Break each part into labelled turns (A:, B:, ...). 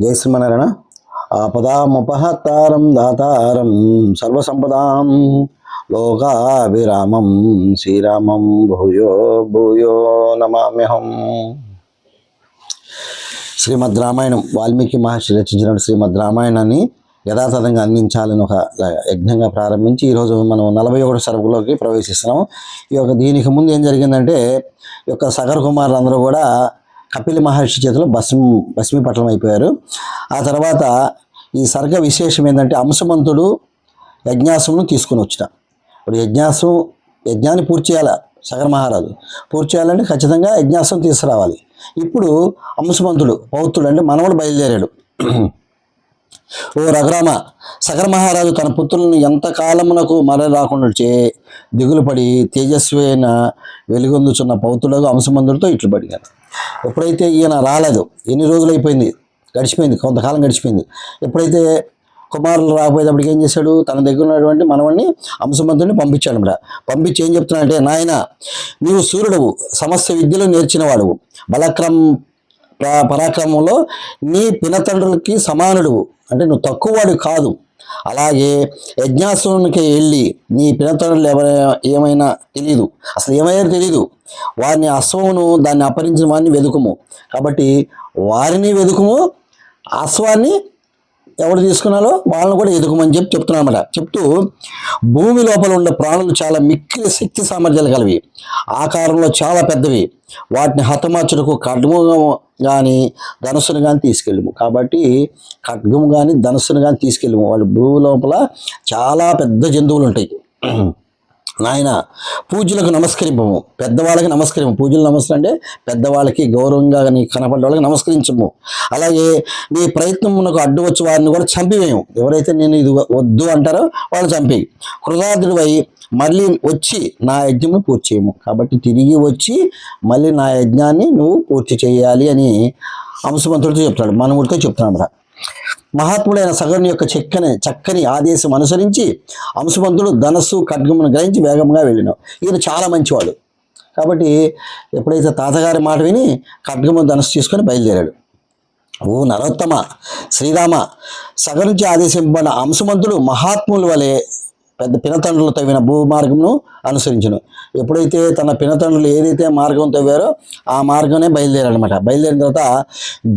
A: జై శ్రీమన్నారాయణ. ఆపదాముపహత్తారం దాతారం సర్వసంపదాం లోకాభిరామం శ్రీరామం భూయో భూయో నమామ్యహం. శ్రీమద్ రామాయణం వాల్మీకి మహర్షి రచించిన శ్రీమద్ రామాయణాన్ని యథాతథంగా అందించాలని ఒక యజ్ఞంగా ప్రారంభించి ఈరోజు మనం 41 సర్గలోకి ప్రవేశిస్తున్నాం. దీనికి ముందు ఏం జరిగిందంటే సగర కుమారులందరూ కూడా కపిల మహర్షి చేతిలో భస్మీపట్నం అయిపోయారు. ఆ తర్వాత ఈ సర్గ విశేషం ఏంటంటే అంశమంతుడు యజ్ఞాసమును తీసుకుని వచ్చిన. ఇప్పుడు యజ్ఞాన్ని పూర్తి చేయాలి. సగర మహారాజు పూర్తి చేయాలంటే ఖచ్చితంగా యజ్ఞాసం తీసుకురావాలి. ఇప్పుడు అంశమంతుడు పౌత్రుడు అంటే మనవడు బయలుదేరాడు. ఓ రఘురామ, సగర మహారాజు తన పుత్రులను ఎంతకాలమునకు మరల రాకుండా దిగులు పడి తేజస్వి అయిన వెలుగొందుచున్న పౌత్రుడు అంశమంతుడితో ఇట్లు పడిగాను. ఎప్పుడైతే ఈయన రాలేదు, ఎన్ని రోజులు అయిపోయింది, గడిచిపోయింది, కొంతకాలం గడిచిపోయింది. ఎప్పుడైతే కుమారులు రాకపోయేటప్పటికి ఏం చేశాడు, తన దగ్గర ఉన్నటువంటి మనవడిని అంశమంతుడిని పంపించాడు. పంపించి ఏం చెప్తున్నాడంటే, నాయన నీవు సూర్యుడవు, సమస్త విద్యలు నేర్చినవాడువు, పరాక్రమంలో నీ పినతండ్రులకి సమానుడువు, అంటే నువ్వు తక్కువవాడు కాదు. అలాగే యజ్ఞాసునికి వెళ్ళి నీ పినతండ్రులు ఏమైనా తెలియదు, అసలు ఏమైనా తెలియదు, వారిని అశ్వమును దాన్ని అపహరించిన వారిని వెతుకుము. కాబట్టి వారిని వెతుకుము, అశ్వాన్ని ఎవరు తీసుకున్నారో వాళ్ళని కూడా ఎదుగుమని చెప్తున్నామన్నమాట. చెప్తూ భూమి లోపల ఉండే ప్రాణులు చాలా మిక్కిలి శక్తి సామర్థ్యాలు కలవి, ఆకారంలో చాలా పెద్దవి, వాటిని హతమార్చుటకు ఖడ్గము కానీ ధనుస్సును కానీ తీసుకెళ్ళము. కాబట్టి ఖడ్గము కానీ ధనుస్సును కానీ తీసుకెళ్ళము. వాళ్ళు భూమి లోపల చాలా పెద్ద జంతువులు ఉంటాయి. నాయన పూజలకు నమస్కరింపము, పెద్దవాళ్ళకి నమస్కరింపు. పూజలు నమస్కారం అంటే పెద్దవాళ్ళకి గౌరవంగా నీ కనపడ్డ వాళ్ళకి నమస్కరించము. అలాగే నీ ప్రయత్నమునకు అడ్డు వచ్చి వారిని కూడా చంపివేయము. ఎవరైతే నేను ఇది వద్దు అంటారో వాళ్ళు చంపి కృతార్థుడివై మళ్ళీ వచ్చి నా యజ్ఞము పూర్తి చేయము. కాబట్టి తిరిగి వచ్చి మళ్ళీ నా యజ్ఞాన్ని నువ్వు పూర్తి చేయాలి అని అంశమంతుడితో చెప్తాడు, మనవుడితో చెప్తున్నాడు. మహాత్ముడైన సగరుని యొక్క చక్కని ఆదేశం అనుసరించి అంశమంతుడు ధనస్సు ఖడ్గమును గ్రహించి వేగంగా వెళ్ళినావు. ఈయన చాలా మంచివాడు కాబట్టి ఎప్పుడైతే తాతగారి మాట విని ఖడ్గము ధనస్సు తీసుకొని బయలుదేరాడు. ఓ నరోత్తమ, శ్రీరామ, సగరించి ఆదేశింపబడిన అంశమంతుడు మహాత్ముల వలె పెద్ద పినతండ్రులు తవ్విన భూమార్గమును అనుసరించను. ఎప్పుడైతే తన పినతండ్రులు ఏదైతే మార్గం తవ్వారో ఆ మార్గమే బయలుదేరాడనమాట. బయలుదేరిన తర్వాత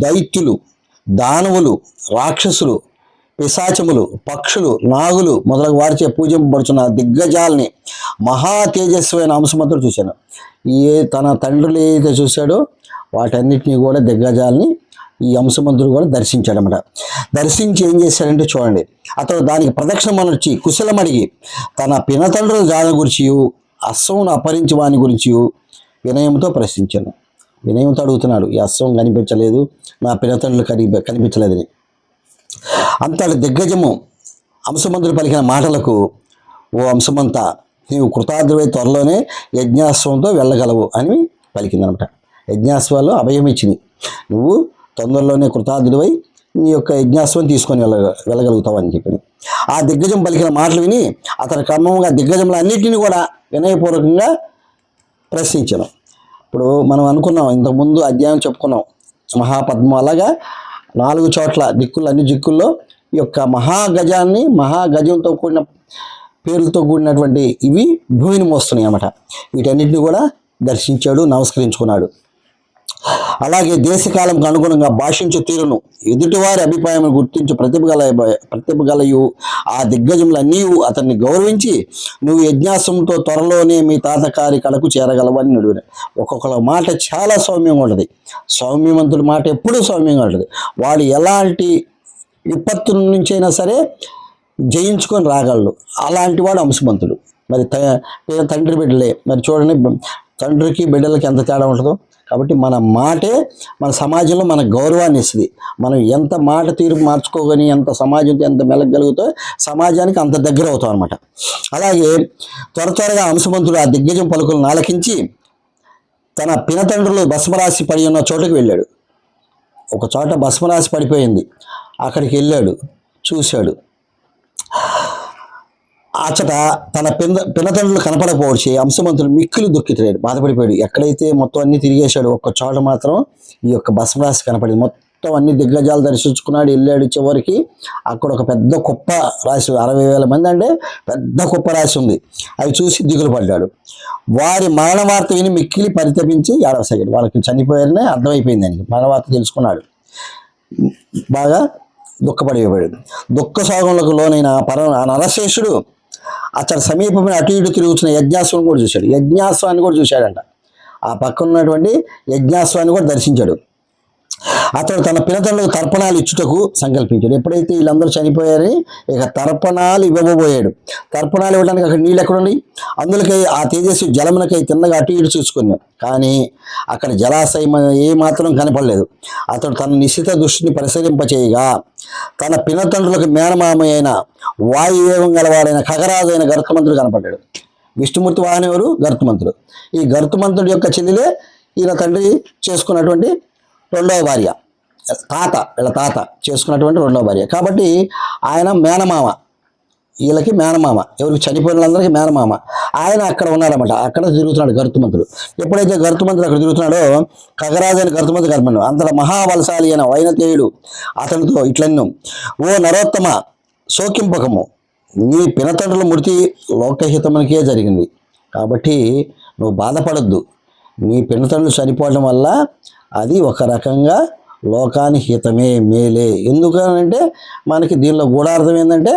A: దైత్యులు, దానవులు, రాక్షసులు, పిశాచములు, పక్షులు, నాగులు మొదలగు వారిచే పూజింపబడుచున్న దిగ్గజాలని మహా తేజస్వైన అంశమంతుడు చూశాను. తన తండ్రులు ఏదైతే చూశాడో వాటన్నిటినీ కూడా దిగ్గజాలని ఈ అంశమంతుడు కూడా దర్శించాడనమాట. దర్శించి ఏం చేశాడంటే చూడండి, అతడు దానికి ప్రదక్షిణం వచ్చి కుశలం అడిగి తన పినతండ్రుల జాడ గురించి అశ్వమును అపహరించి వాని గురించి వినయంతో ప్రశ్నించాను. వినయంతో అడుగుతున్నాడు, ఈ అశ్వం కనిపించలేదు, నా పినతండ్రులు కనిపించలేదని. అంతటి దిగ్గజము అంశమంతుడు పలికిన మాటలకు, ఓ అంశమంతా, నీవు కృతార్థుడై త్వరలోనే యజ్ఞాశ్వంతో వెళ్ళగలవు అని పలికిందనమాట. యజ్ఞాశ్వాలు అభయం ఇచ్చింది, నువ్వు తొందరలోనే కృతార్థుడివై నీ యొక్క యజ్ఞాశ్వం తీసుకొని వెళ్ళగలుగుతావు అని చెప్పి ఆ దిగ్గజం పలికిన మాటలు విని అతని క్రమంగా దిగ్గజములు అన్నింటినీ కూడా వినయపూర్వకంగా ప్రశ్నించాను. ఇప్పుడు మనం అనుకున్నాం, ఇంతకుముందు అధ్యాయం చెప్పుకున్నాం, మహాపద్మం అలాగా 4 చోట్ల అన్ని దిక్కుల్లో ఈ యొక్క మహాగజంతో కూడిన పేర్లతో కూడినటువంటి ఇవి భూమిని మోస్తున్నాయి అన్నమాట. వీటన్నిటిని కూడా దర్శించాడు, నమస్కరించుకున్నాడు. అలాగే దేశకాలంకు అనుగుణంగా భాషించు తీరును, ఎదుటివారి అభిప్రాయం గుర్తించి ప్రతిభగలయు ఆ దిగ్గజములన్నీ అతన్ని గౌరవించి నువ్వు యజ్ఞాసంతో త్వరలోనే మీ తాతకారి కడకు చేరగలవని నడువునే. ఒక్కొక్కళ్ళ మాట చాలా సౌమ్యంగా ఉంటుంది. సౌమ్యవంతుడి మాట ఎప్పుడూ సౌమ్యంగా ఉంటుంది. వాడు ఎలాంటి విపత్తు నుంచైనా సరే జయించుకొని రాగలడు. అలాంటి వాడు అంశమంతుడు. మరి తండ్రి బిడ్డలే, మరి చూడండి తండ్రికి బిడ్డలకి ఎంత తేడా ఉంటుందో. కాబట్టి మన మాటే మన సమాజంలో మన గౌరవాన్ని ఇస్తుంది. మనం ఎంత మాట తీరు మార్చుకోగని ఎంత సమాజంతో ఎంత మెలగలుగుతో సమాజానికి అంత దగ్గర అవుతాం అనమాట. అలాగే త్వరగా అంశమంతుడు ఆ దిగ్గజం పలుకులను ఆలకించి తన పినతండ్రులు భస్మరాశి పడి ఉన్న చోటుకు వెళ్ళాడు. ఒక చోట భస్మరాశి పడిపోయింది, అక్కడికి వెళ్ళాడు, చూశాడు. అచ్చట తన పినతండ్రులు కనపడకపోవచ్చి అంశమంతుడు మిక్కిలి దుఃఖితుడాడు, బాధపడిపోయాడు. ఎక్కడైతే మొత్తం అన్ని తిరిగేశాడు, ఒక్క చోట మాత్రం ఈ యొక్క భస్మరాశి కనపడింది. మొత్తం అన్ని దిగ్గజాలు దర్శించుకున్నాడు, వెళ్ళాడు. చివరికి అక్కడ ఒక పెద్ద కుప్ప రాసి 60,000 మంది అంటే పెద్ద కుప్ప రాసి ఉంది. అవి చూసి దిగులు పడ్డాడు. వారి మరణ వార్త విని మిక్కిలి పరితపించి ఏడవసాగాడు. వాళ్ళకి చనిపోయారని అర్థమైపోయింది. ఆయనకి మరణ వార్త తెలుసుకున్నాడు. బాగా దుఃఖపడిపోయాడు. దుఃఖ సాగంలోకి లోనైన ఆ నరశేషుడు అతని సమీపమైన అటు ఇటు తిరుగుతున్న యజ్ఞాశ్వాన్ని కూడా చూశాడు. యజ్ఞాశ్వాన్ని కూడా చూశాడంట. ఆ పక్కన ఉన్నటువంటి యజ్ఞాశ్వాన్ని కూడా దర్శించాడు. అతడు తన పినతండ్రులకు తర్పణాలు ఇచ్చుటకు సంకల్పించాడు. ఎప్పుడైతే వీళ్ళందరూ చనిపోయారని ఇక తర్పణాలు ఇవ్వబోయాడు. తర్పణాలు ఇవ్వడానికి అక్కడ నీళ్ళు ఎక్కడుండి, అందులోకై ఆ తేజస్సు జలమునకై తిన్నగా అటు ఇటు చూసుకున్నాడు. కానీ అక్కడ జలాశయం ఏ మాత్రం కనపడలేదు. అతడు తన నిశ్చిత దృష్టిని పరిశీలింపచేయగా తన పినతండ్రులకు మేనమామ అయిన వాయువేగం గలవాడైన ఖగరాజైన గరుత్మంతుడు కనపడ్డాడు. విష్ణుమూర్తి వాహనం ఎవరు? గరుత్మంతుడు. ఈ గరుత్మంతుడి యొక్క చెల్లెలే ఈయన తండ్రి చేసుకున్నటువంటి రెండవ భార్య, వీళ్ళ తాత చేసుకున్నటువంటి రెండవ భార్య. కాబట్టి ఆయన మేనమామ, వీళ్ళకి మేనమామ, ఎవరికి చనిపోయిన వాళ్ళందరికీ మేనమామ. ఆయన అక్కడ ఉన్నాడన్నమాట. అక్కడ తిరుగుతున్నాడు గరుత్మంతుడు. ఎప్పుడైతే గరుత్మంతుడు అక్కడ తిరుగుతున్నాడో ఖగరాజు అని గరుత్మంతుడు కనపడ్డాడు. అంతలో మహాబలశాలి అయిన వైనతేయుడు అతనితో ఇట్లన్ను, ఓ నరోత్తమ, శోకింపకము, నీ పినతండ్రుల మృతి లోకహితమునికే జరిగింది. కాబట్టి నువ్వు బాధపడద్దు. నీ పినతండ్రులు చనిపోవడం వల్ల అది ఒక రకంగా లోకానికి హితమే, మేలే. ఎందుకనంటే మనకి దీనిలో గూఢార్థం ఏంటంటే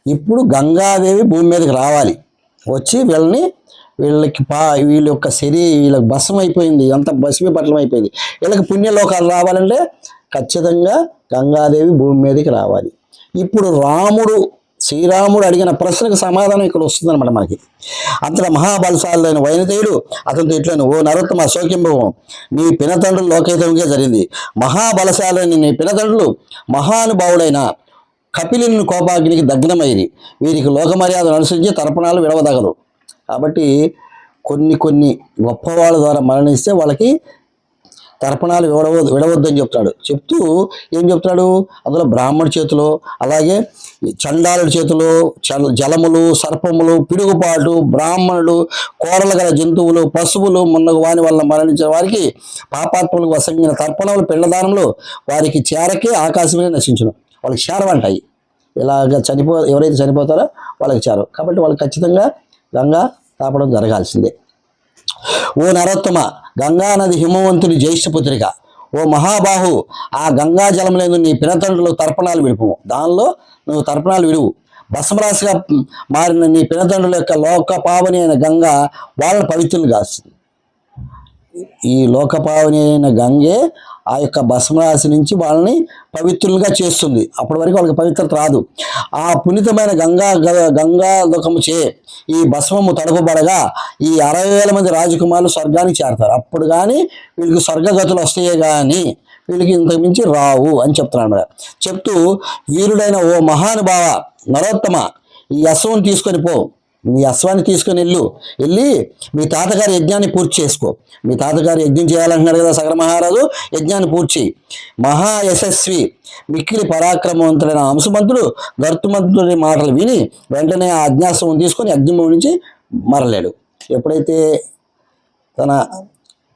A: ఇప్పుడు గంగాదేవి భూమి మీదకి రావాలి, వచ్చి వీళ్ళకి వీళ్ళ యొక్క వీళ్ళకి భస్మం అయిపోయింది, అంత భస్మీపట్లం అయిపోయింది. వీళ్ళకి పుణ్యలోకాలు రావాలంటే ఖచ్చితంగా గంగాదేవి భూమి మీదకి రావాలి. ఇప్పుడు శ్రీరాముడు అడిగిన ప్రశ్నకు సమాధానం ఇక్కడ వస్తుందన్నమాట మనకి. అంతటా మహాబలశాలైన వైనతేయుడు అతనితో ఇట్లను, ఓ నరోత్తమ, శోకింపవం, నీ పినతండ్రులు లోకహితంగా జరిగింది. మహాబలశాలైన నీ పినతండ్రులు మహానుభావుడైన కపిలుని కోపాగ్నికి దగ్నమైరి. వీరికి లోకమర్యాదను అనుసరించి తర్పణాలు విడవదగదు. కాబట్టి కొన్ని గొప్పవాళ్ళ ద్వారా మరణిస్తే వాళ్ళకి తర్పణాలు విడవద్దని చెప్తూ ఏం చెప్తున్నాడు, అందులో బ్రాహ్మణ చేతిలో, అలాగే చండాలుడి చేతిలో జలములు, సర్పములు, పిడుగుపాటు, బ్రాహ్మణులు, కోరలు గల జంతువులు, పశువులు మున్నగు వాని వల్ల మరణించిన వారికి పాపాత్మలకు వసంగిన తర్పణములు పిండదానంలో వారికి చేరకే ఆకాశమే నశించును. వాళ్ళకి చేరవంటాయి. ఇలాగ ఎవరైతే చనిపోతారో వాళ్ళకి చేరవు. కాబట్టి వాళ్ళకి ఖచ్చితంగా గంగా తాపడం జరగాల్సిందే. ఓ నరోత్తమ, గంగా నది హిమవంతుని జ్యేష్ఠపుత్రిక. ఓ మహాబాహు, ఆ గంగా జలంలో నీ పినతండ్రులు తర్పణాలు విడుపు. దానిలో నువ్వు తర్పణాలు విడువు. భస్మరాశిగా మారిన నీ పినతండ్రుల యొక్క లోకపావని అయిన గంగా వాళ్ళని పవిత్రులు కాస్తుంది. ఈ లోకపావని అయిన గంగే ఆ యొక్క భస్మరాశి నుంచి వాళ్ళని పవిత్రులుగా చేస్తుంది. అప్పటి వరకు వాళ్ళకి పవిత్రత రాదు. ఆ పునీతమైన గంగాధకము చే ఈ భస్మము తడపబడగా ఈ 60,000 మంది రాజకుమారులు స్వర్గానికి చేరతారు. అప్పుడు కానీ వీళ్ళకి స్వర్గగతులు వస్తాయే కానీ వీళ్ళకి ఇంతకు మించి రావు అని చెప్తున్నాడు. చెప్తూ వీరుడైన ఓ మహానుభావ నరోత్తమ, ఈ అశ్వం తీసుకొని పో, మీ అశ్వాన్ని తీసుకొని వెళ్ళి మీ తాతగారి యజ్ఞాన్ని పూర్తి చేసుకో. మీ తాతగారు యజ్ఞం చేయాలంటున్నాడు కదా సగర మహారాజు, యజ్ఞాన్ని పూర్తి. మహాయశస్వి మిక్కిలి పరాక్రమవంతుడైన అంశమంతుడు గరుత్మంతుడి మాటలు విని వెంటనే ఆ అజ్ఞాశ్వం తీసుకొని యజ్ఞం నుంచి మరలేడు. ఎప్పుడైతే తన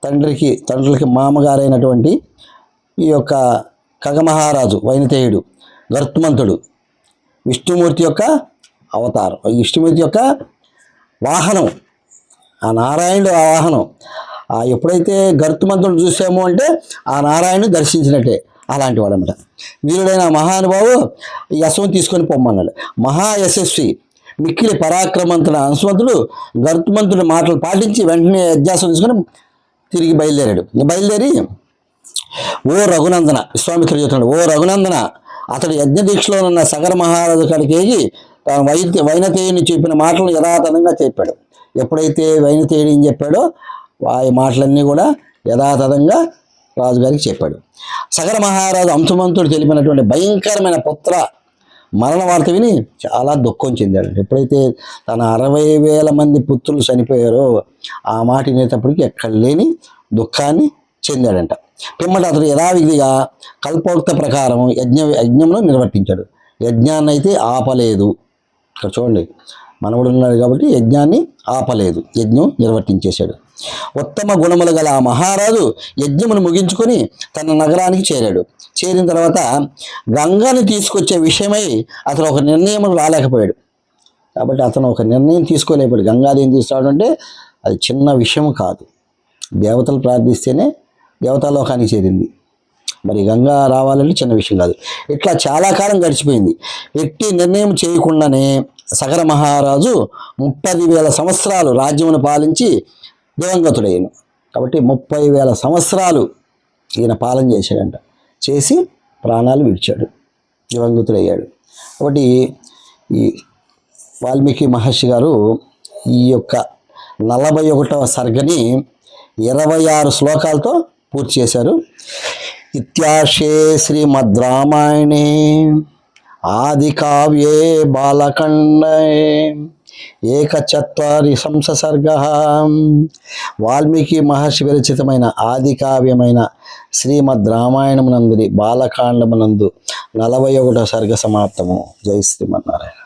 A: తండ్రికి మామగారైనటువంటి ఈ యొక్క ఖగమహారాజు వైనతేయుడు గరుత్మంతుడు విష్ణుమూర్తి యొక్క అవతారం, విష్ణుమూర్తి యొక్క వాహనం, ఆ నారాయణుడు ఆ వాహనం. ఎప్పుడైతే గరుత్మంతుడు చూసామో అంటే ఆ నారాయణుడు దర్శించినట్టే. అలాంటి వాడు అనమాట. వీరుడైన మహానుభావు ఈ అశ్వం తీసుకొని పొమ్మన్నాడు. మహాయశస్వి మిక్కిలి పరాక్రమంతుడు అంశవంతుడు గరుత్మంతుడి మాటలు పాటించి వెంటనే యజ్ఞాశ్వం తీసుకొని తిరిగి బయలుదేరి ఓ రఘునందన, విశ్వామిత్రుడు చెప్తున్నాడు, ఓ రఘునందన, అతడు యజ్ఞ దీక్షలో ఉన్న సగర మహారాజు కాడికి ఎగి తాను వైనతేయుని చెప్పిన మాటలను యథాతథంగా చెప్పాడు. ఎప్పుడైతే వైనతేయుడు ఏం చెప్పాడో ఆ మాటలన్నీ కూడా యథాతథంగా రాజుగారికి చెప్పాడు. సగర మహారాజు అంశుమంతుడు తెలిపినటువంటి భయంకరమైన పుత్ర మరణ వార్త విని చాలా దుఃఖం చెందాడు. ఎప్పుడైతే తన 60,000 మంది పుత్రులు చనిపోయారో ఆ మాట వినేటప్పటికి ఎక్కడ లేని దుఃఖాన్ని చెందాడంట. పిమ్మట అతడు యథావిధిగా కల్పోక్త ప్రకారం యజ్ఞంలో నిర్వర్తించాడు. యజ్ఞాన్ని అయితే ఆపలేదు. ఇక్కడ చూడండి, మనవడు ఉన్నాడు కాబట్టి యజ్ఞాన్ని ఆపలేదు, యజ్ఞం నిర్వర్తించేశాడు. ఉత్తమ గుణములు గల ఆ మహారాజు యజ్ఞమును ముగించుకొని తన నగరానికి చేరాడు. చేరిన తర్వాత గంగని తీసుకొచ్చే విషయమై అతను ఒక నిర్ణయం రాలేకపోయాడు. కాబట్టి అతను ఒక నిర్ణయం తీసుకోలేకపోయాడు. గంగాదేవిని తీసుకురావడం అంటే అది చిన్న విషయం కాదు. దేవతలు ప్రార్థిస్తేనే దేవతాలోకానికి చేరింది. మరి గంగా రావాలంటే చిన్న విషయం కాదు. ఇట్లా చాలా కాలం గడిచిపోయింది. ఎట్టి నిర్ణయం చేయకుండానే సగర మహారాజు 30,000 సంవత్సరాలు రాజ్యమును పాలించి దివంగతుడయ్యాను. కాబట్టి 30,000 సంవత్సరాలు ఈయన పాలన చేశాడంట. చేసి ప్రాణాలు విడిచాడు, దివంగతుడయ్యాడు. కాబట్టి ఈ వాల్మీకి మహర్షి గారు ఈ యొక్క 41వ సర్గని 26 శ్లోకాలతో పూర్తి చేశారు. ఇత్యార్షే శ్రీమద్ రామాయణే ఆది కావ్యే బాలకండే ఏకచత్వారి సంసర్గ వాల్మీకి మహర్షి విరచితమైన ఆది కావ్యమైన శ్రీమద్ రామాయణమునందుని బాలకాండమునందు 41వ సర్గ సమాప్తము. జై శ్రీమన్నారాయణ.